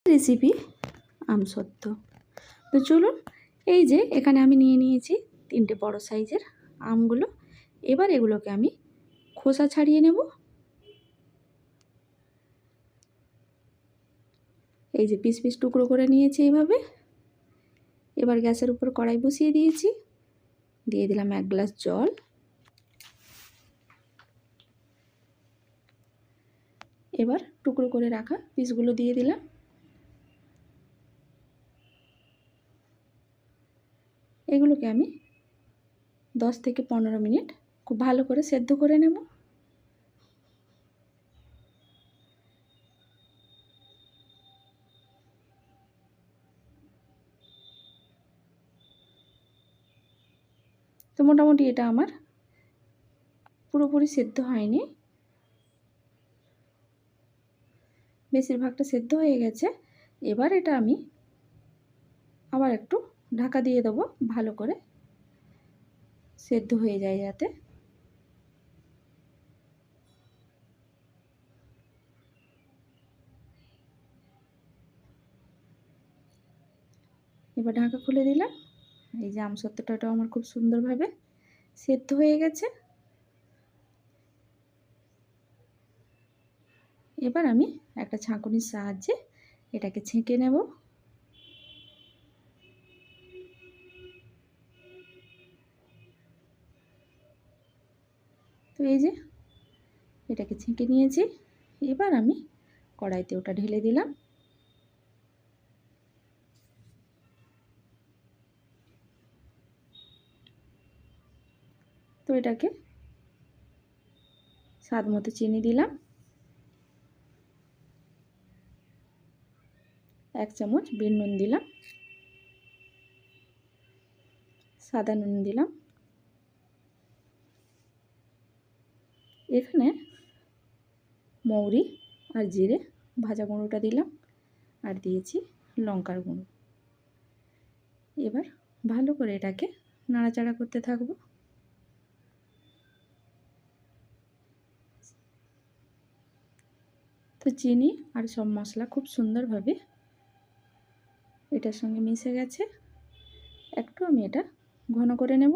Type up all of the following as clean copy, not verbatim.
Recipe আমসত্ত্ব। তো চলুন, এই যে এখানে আমি নিয়ে নিয়েছি 3টে বড় সাইজের আমগুলো। এবার এগুলোকে আমি খোসা ছাড়িয়ে নেব। এই যে পিস পিস টুকরো করে নিয়েছি এইভাবে। এবার গ্যাসের উপর কড়াই বসিয়ে দিয়েছি, দিয়ে দিলাম 1 গ্লাস জল। এবার টুকরো করে রাখা পিসগুলো দিয়ে দিলাম। এগুলোকে আমি 10 থেকে 15 মিনিট খুব ভালো করে সেদ্ধ করে নেব। তো মোটামুটি এটা আমার পুরোপুরি সেদ্ধ হয়নি, বেশিরভাগটা সেদ্ধ হয়ে গেছে। এবার এটা আমি আবার একটু ঢাকা দিয়ে দেবো, ভালো করে সেদ্ধ হয়ে যায় যাতে। এবার ঢাকা খুলে দিলাম। এই যে আমসত্ত্বটাও আমার খুব সুন্দরভাবে সেদ্ধ হয়ে গেছে। এবার আমি একটা ছাঁকুনির সাহায্যে এটাকে ছেঁকে নেব। তো এই যে এটাকে ছেঁকে নিয়েছি। এবার আমি কড়াইতে ওটা ঢেলে দিলাম। তো এটাকে স্বাদ মতো চিনি দিলাম, 1 চামচ বিট নুন দিলাম, সাদা নুন দিলাম। এখানে মৌরি আর জিরে ভাজা গুঁড়োটা দিলাম, আর দিয়েছি লঙ্কার গুঁড়ো। এবার ভালো করে এটাকে নাড়াচাড়া করতে থাকবো। তো চিনি আর সব মশলা খুব সুন্দরভাবে এটার সঙ্গে মিশে গেছে। একটু আমি এটা ঘন করে নেব।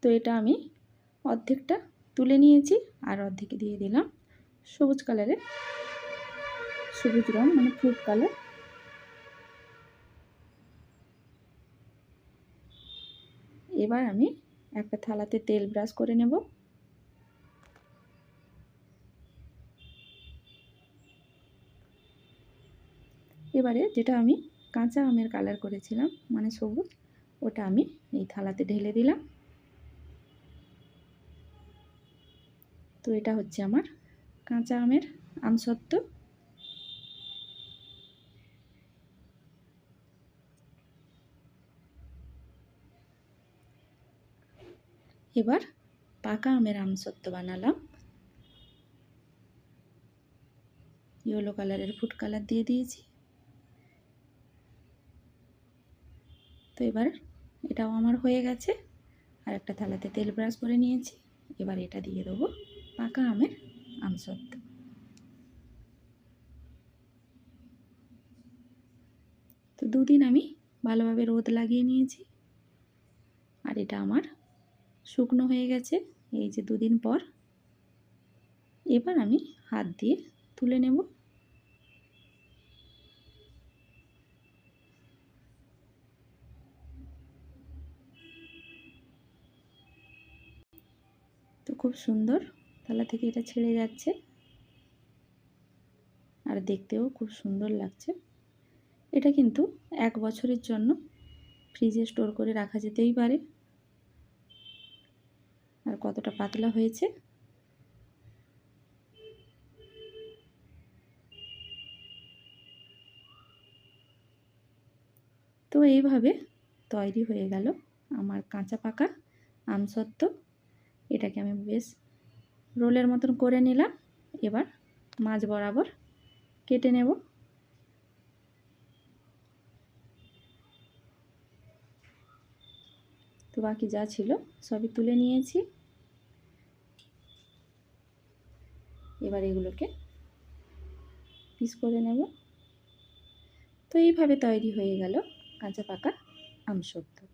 তো এটা আমি অর্ধেকটা তুলে নিয়েছি, আর অর্ধেকে দিয়ে দিলাম সবুজ কালারের, সবুজ রং মানে ফ্রুট কালার। এবার আমি একটা থালাতে তেল ব্রাশ করে নেব। এবারে যেটা আমি কাঁচা আমের কালার করেছিলাম মানে সবুজ, ওটা আমি এই থালাতে ঢেলে দিলাম। তো এটা হচ্ছে আমার কাঁচা আমের আমসত্ত্ব। এবার পাকা আমের আমসত্ত্ব বানালাম। ইয়েলো কালারের ফুড কালার দিয়ে দিয়েছি। তো এবার এটাও আমার হয়ে গেছে, আর একটা থালাতে তেল ব্রাশ করে নিয়েছি। এবার এটা দিয়ে দেবো পাকা আমের আমসত্ত্ব। তো 2 দিন আমি ভালোভাবে রোদ লাগিয়ে নিয়েছি, আর এটা আমার শুকনো হয়ে গেছে এই যে 2 দিন পর। এবার আমি হাত দিয়ে তুলে নেব। তো খুব সুন্দর থালা থেকে এটা ছেড়ে যাচ্ছে, আর দেখতেও খুব সুন্দর লাগছে। এটা কিন্তু 1 বছরের জন্য ফ্রিজে স্টোর করে রাখা যেতেই পারে। আর কতটা পাতলা হয়েছে। তো এইভাবে তৈরি হয়ে গেল আমার কাঁচা পাকা আমসত্ত্ব। এটাকে আমি বেশ রোলের মতন করে নিলাম। এবার মাঝ বরাবর কেটে নেব। তো বাকি যা ছিল সবই তুলে নিয়েছি। এবার এগুলোকে পিস করে নেব। তো এইভাবে তৈরি হয়ে গেল কাঁচা পাকা আমসত্ত্ব।